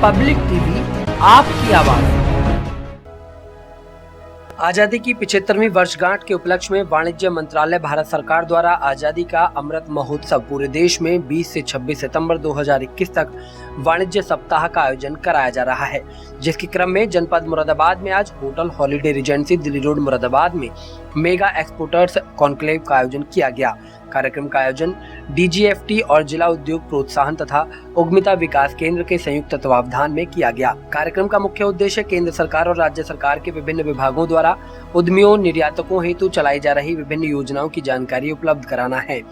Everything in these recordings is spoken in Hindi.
पब्लिक टीवी, आपकी आवाज। आजादी की 75वीं वर्षगांठ के उपलक्ष्य में वाणिज्य मंत्रालय भारत सरकार द्वारा आजादी का अमृत महोत्सव पूरे देश में 20 से 26 सितंबर 2021 तक वाणिज्य सप्ताह का आयोजन कराया जा रहा है, जिसके क्रम में जनपद मुरादाबाद में आज hotel holiday Regency Delhi road Moradabad में मेगा एक्सपोर्टर्स कॉन्क्लेव का आयोजन किया गया। कार्यक्रम का आयोजन DGFT और जिला उद्योग प्रोत्साहन तथा उद्यमिता विकास केंद्र के संयुक्त तत्वावधान में किया गया। कार्यक्रम का मुख्य उद्देश्य केंद्र सरकार और राज्य सरकार के विभिन्न विभागों द्वारा उद्यमियों निर्यातकों हेतु चलाई जा रही विभिन्न योजनाओं की जानकारी उपलब्ध कराना है।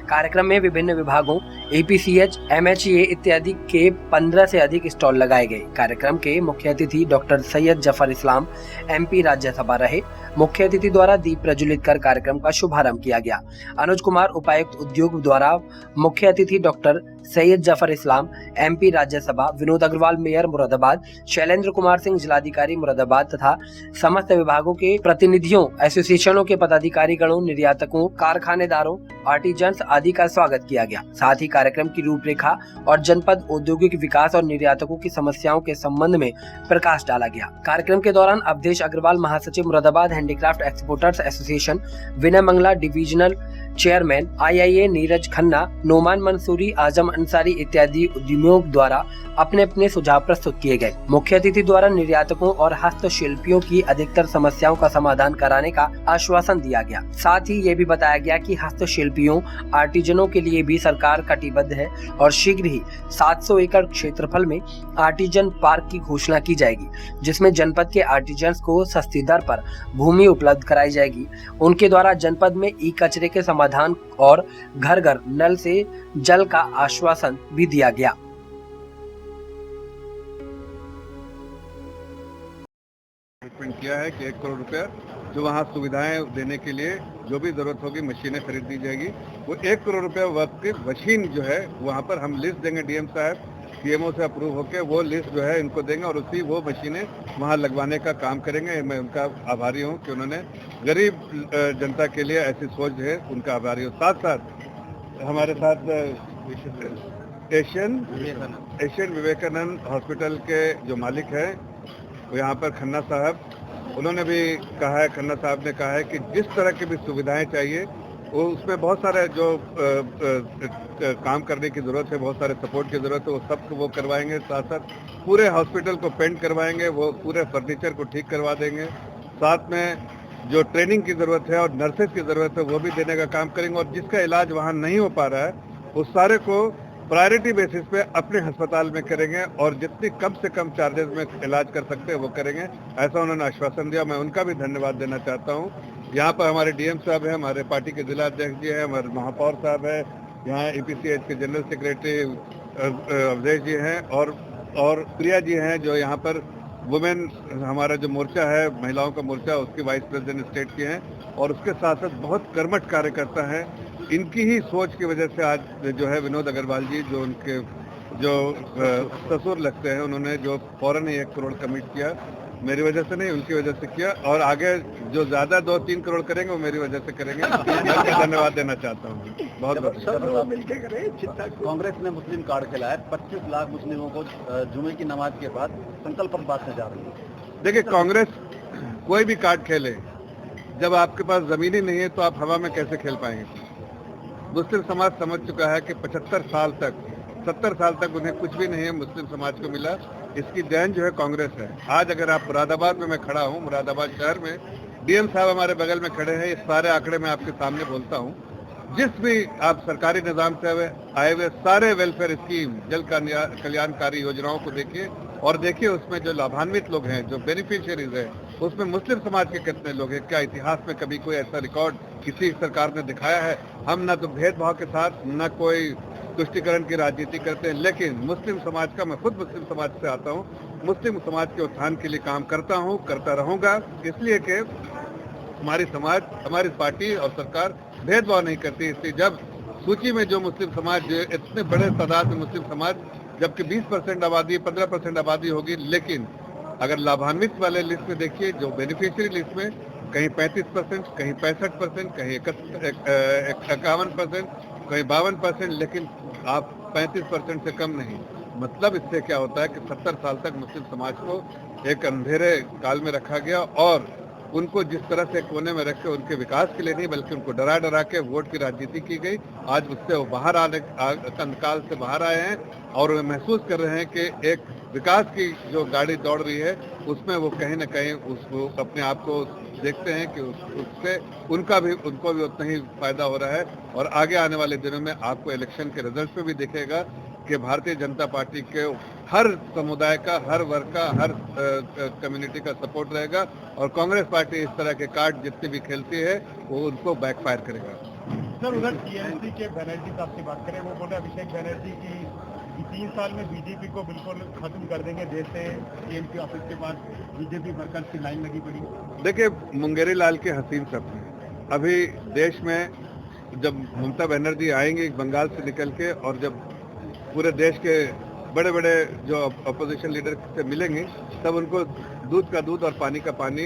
कार्यक्रम में विभिन्न विभागों APCH, MHEA इत्यादि के 15 से अधिक स्टॉल लगाए गए। कार्यक्रम के मुख्य अतिथि डॉक्टर सैयद जफर इस्लाम MP राज्यसभा रहे। मुख्य अतिथि द्वारा दीप प्रज्वलित कर कार्यक्रम का शुभारंभ किया गया। अनुज कुमार उपायुक्त उद्योग द्वारा मुख्य अतिथि doctor Syed Zafar Islam MP Rajya Sabha, Vinod Agarwal mayor Moradabad, Shailendra Kumar Singh जिलाधिकारी मुरादाबाद तथा समस्त विभागों के प्रतिनिधियों, एसोसिएशनों के पदाधिकारी गणों, निर्यातकों, कारखानेदारों, आर्टिजन्स आदि का स्वागत किया गया। साथ ही कार्यक्रम की रूपरेखा और जनपद औद्योगिक विकास और निर्यातकों की समस्याओं के संबंध में प्रकाश डाला गया। कार्यक्रम के दौरान अवधेश अग्रवाल महासचिव Moradabad handicraft exporters association, Vinay Mangla divisional chairman IIA Neeraj Khanna, Noman Mansoori, Azam Ansari इत्यादि उद्यमियों द्वारा अपने अपने सुझाव प्रस्तुत किए गए। मुख्य अतिथि द्वारा निर्यातकों और हस्तशिल्पियों की अधिकतर समस्याओं का समाधान कराने का आश्वासन दिया गया। साथ ही ये भी बताया गया कि हस्तशिल्पियों, आर्टिजनों के लिए भी सरकार कटिबद्ध है और शीघ्र ही 700 एकड़ क्षेत्रफल में आर्टिजन पार्क की घोषणा की जाएगी, जिसमें जनपद के आर्टिजन्स को सस्ती दर पर भूमि उपलब्ध कराई जाएगी। उनके द्वारा जनपद में कचरे के समाधान और घर घर नल से जल का आश्वासन भी दिया गया। किया है कि 1 करोड़ रुपया जो वहाँ सुविधाएं देने के लिए जो भी जरूरत होगी मशीनें खरीद दी जाएगी। वो 1 करोड़ रुपया वर्थ की मशीन जो है वहाँ पर हम लिस्ट देंगे DM साहब, CMO से अप्रूव होकर वो लिस्ट जो है इनको देंगे और उसी वो मशीनें वहाँ लगवाने का काम करेंगे। मैं उनका आभारी हूँ कि उन्होंने गरीब जनता के लिए ऐसी सोच है, उनका आभारी हूँ। साथ साथ हमारे साथ एशियन विवेकानंद हॉस्पिटल के जो मालिक हैं यहाँ पर खन्ना साहब, उन्होंने भी कहा है, खन्ना साहब ने कहा है कि जिस तरह की भी सुविधाएं चाहिए वो उसमें बहुत सारे जो काम करने की ज़रूरत है, बहुत सारे सपोर्ट की ज़रूरत है, वो सब वो करवाएंगे। साथ साथ पूरे हॉस्पिटल को पेंट करवाएंगे, वो पूरे फर्नीचर को ठीक करवा देंगे। साथ में जो ट्रेनिंग की ज़रूरत है और नर्सेज की ज़रूरत है वो भी देने का काम करेंगे और जिसका इलाज वहाँ नहीं हो पा रहा है उस सारे को प्रायोरिटी बेसिस पे अपने अस्पताल में करेंगे और जितनी कम से कम चार्जेस में इलाज कर सकते हैं वो करेंगे, ऐसा उन्होंने आश्वासन दिया। मैं उनका भी धन्यवाद देना चाहता हूँ। यहाँ पर हमारे DM साहब हैं, हमारे पार्टी के जिला अध्यक्ष जी हैं, हमारे महापौर साहब हैं, यहाँ APCH के जनरल सेक्रेटरी अवधेश जी हैं और प्रिया जी हैं जो यहाँ पर वुमेन हमारा जो मोर्चा है, महिलाओं का मोर्चा, उसके वाइस प्रेसिडेंट स्टेट के हैं और उसके साथ साथ बहुत कर्मठ कार्यकर्ता हैं। इनकी ही सोच की वजह से आज जो है विनोद अग्रवाल जी जो उनके जो ससुर लगते हैं, उन्होंने जो फौरन ही 1 करोड़ कमिट किया, मेरी वजह से नहीं उनकी वजह से किया और आगे जो ज्यादा 2-3 करोड़ करेंगे वो मेरी वजह से करेंगे। मैं धन्यवाद देना चाहता हूँ। बहुत बहुत मिलकर करें। कांग्रेस ने मुस्लिम कार्ड खिलाया, 25 लाख मुस्लिमों को जुमे की नमाज के बाद संकल्प पत्र बांटने जा रही है। देखिए, कांग्रेस कोई भी कार्ड खेले, जब आपके पास जमीन ही नहीं है तो आप हवा में कैसे खेल पाएंगे। मुस्लिम समाज समझ चुका है कि 70 साल तक उन्हें कुछ भी नहीं है मुस्लिम समाज को मिला। इसकी देन जो है कांग्रेस है। आज अगर आप मुरादाबाद में मैं खड़ा हूँ, मुरादाबाद शहर में DM साहब हमारे बगल में खड़े हैं, ये सारे आंकड़े मैं आपके सामने बोलता हूँ। जिस भी आप सरकारी निजाम से आए हुए सारे वेलफेयर स्कीम, जल कल्याणकारी योजनाओं को देखिए और देखिए उसमें जो लाभान्वित लोग हैं, जो बेनिफिशियरीज हैं, उसमें मुस्लिम समाज के कितने लोग हैं। क्या इतिहास में कभी कोई ऐसा रिकॉर्ड किसी सरकार ने दिखाया है? हम न तो भेदभाव के साथ न कोई तुष्टिकरण की राजनीति करते हैं, लेकिन मुस्लिम समाज का, मैं खुद मुस्लिम समाज से आता हूँ, मुस्लिम समाज के उत्थान के लिए काम करता हूँ, करता रहूंगा। इसलिए कि हमारी समाज, हमारी पार्टी और सरकार भेदभाव नहीं करती। इसलिए जब सूची में जो मुस्लिम समाज, इतने बड़े तादाद में मुस्लिम समाज, जबकि 20% आबादी, 15% आबादी होगी, लेकिन अगर लाभान्वित वाले लिस्ट में देखिए, जो बेनिफिशियरी लिस्ट में कहीं 35%, कहीं 65%, कहीं 51%, कहीं 52%, लेकिन आप 35% से कम नहीं। मतलब इससे क्या होता है कि 70 साल तक मुस्लिम समाज को एक अंधेरे काल में रखा गया और उनको जिस तरह से कोने में रख के उनके विकास के लिए नहीं बल्कि उनको डरा डरा के वोट की राजनीति की गई। आज उससे वो बाहर कंकाल से बाहर आए हैं और वे महसूस कर रहे हैं कि एक विकास की जो गाड़ी दौड़ रही है उसमें वो कहीं न कहीं उसको अपने आप को देखते हैं कि उससे उनको भी उतना ही फायदा हो रहा है। और आगे आने वाले दिनों में आपको इलेक्शन के रिजल्ट पे भी दिखेगा कि भारतीय जनता पार्टी के हर समुदाय का, हर वर्ग का, हर कम्युनिटी का सपोर्ट रहेगा और कांग्रेस पार्टी इस तरह के कार्ड जितनी भी खेलती है वो उनको बैकफायर करेगा। सर, उधर टीएमसी के बनर्जी साहब से बात करें, वो बोले अभिषेक बनर्जी की 3 साल में बीजेपी को बिल्कुल खत्म कर देंगे देश से। टीएमसी ऑफिस के पास बीजेपी वर्कर्स की लाइन लगी पड़ी। देखिए, मुंगेरी लाल के हसीन सपने अभी देश में जब ममता बनर्जी आएंगी बंगाल से निकल के और जब पूरे देश के बड़े बड़े जो अपोजिशन लीडर से मिलेंगे तब उनको दूध का दूध और पानी का पानी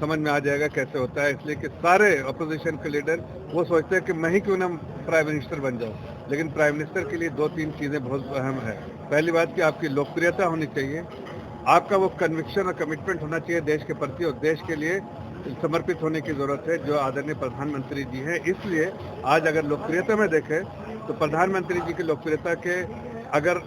समझ में आ जाएगा कैसे होता है। इसलिए कि सारे अपोजिशन के लीडर वो सोचते हैं कि मैं ही क्यों ना प्राइम मिनिस्टर बन जाऊं, लेकिन प्राइम मिनिस्टर के लिए 2-3 चीजें बहुत अहम है। पहली बात कि आपकी लोकप्रियता होनी चाहिए, आपका वो कन्विक्शन और कमिटमेंट होना चाहिए देश के प्रति और देश के लिए समर्पित होने की जरूरत है जो आदरणीय प्रधानमंत्री जी हैं। इसलिए आज अगर लोकप्रियता में देखें तो प्रधानमंत्री जी की लोकप्रियता के अगर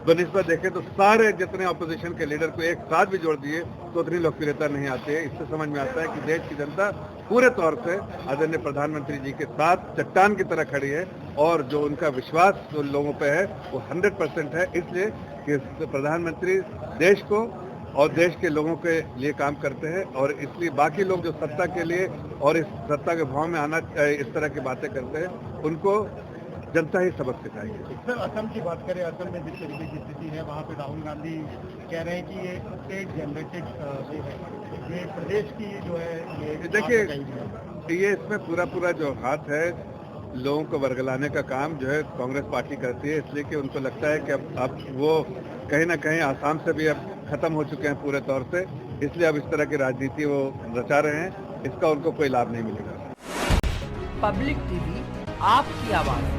बनिस्बत देखें तो सारे जितने ऑपोजिशन के लीडर को एक साथ भी जोड़ दिए तो उतनी लोकप्रियता नहीं आती है। इससे समझ में आता है कि देश की जनता पूरे तौर से आदरणीय प्रधानमंत्री जी के साथ चट्टान की तरह खड़ी है और जो उनका विश्वास जो लोगों पे है वो 100% है। इसलिए कि प्रधानमंत्री देश को और देश के लोगों के लिए काम करते हैं और इसलिए बाकी लोग जो सत्ता के लिए और इस सत्ता के भाव में आना इस तरह की बातें करते हैं उनको जनता ही सबक सिखाएगी। सर, असम की बात करें, असम में जिस तरीके की स्थिति है वहाँ पे राहुल गांधी कह रहे हैं कि ये स्टेट जनरेटेड है, ये प्रदेश की जो है ये देखिए ये इसमें पूरा जो हाथ है लोगों को वर्गलाने का काम जो है कांग्रेस पार्टी करती है। इसलिए कि उनको लगता है कि अब वो कहीं ना कहीं आसाम से भी अब खत्म हो चुके हैं पूरे तौर से, इसलिए अब इस तरह की राजनीति वो रचा रहे हैं, इसका उनको कोई लाभ नहीं मिलेगा। पब्लिक टीवी आपकी आवाज़।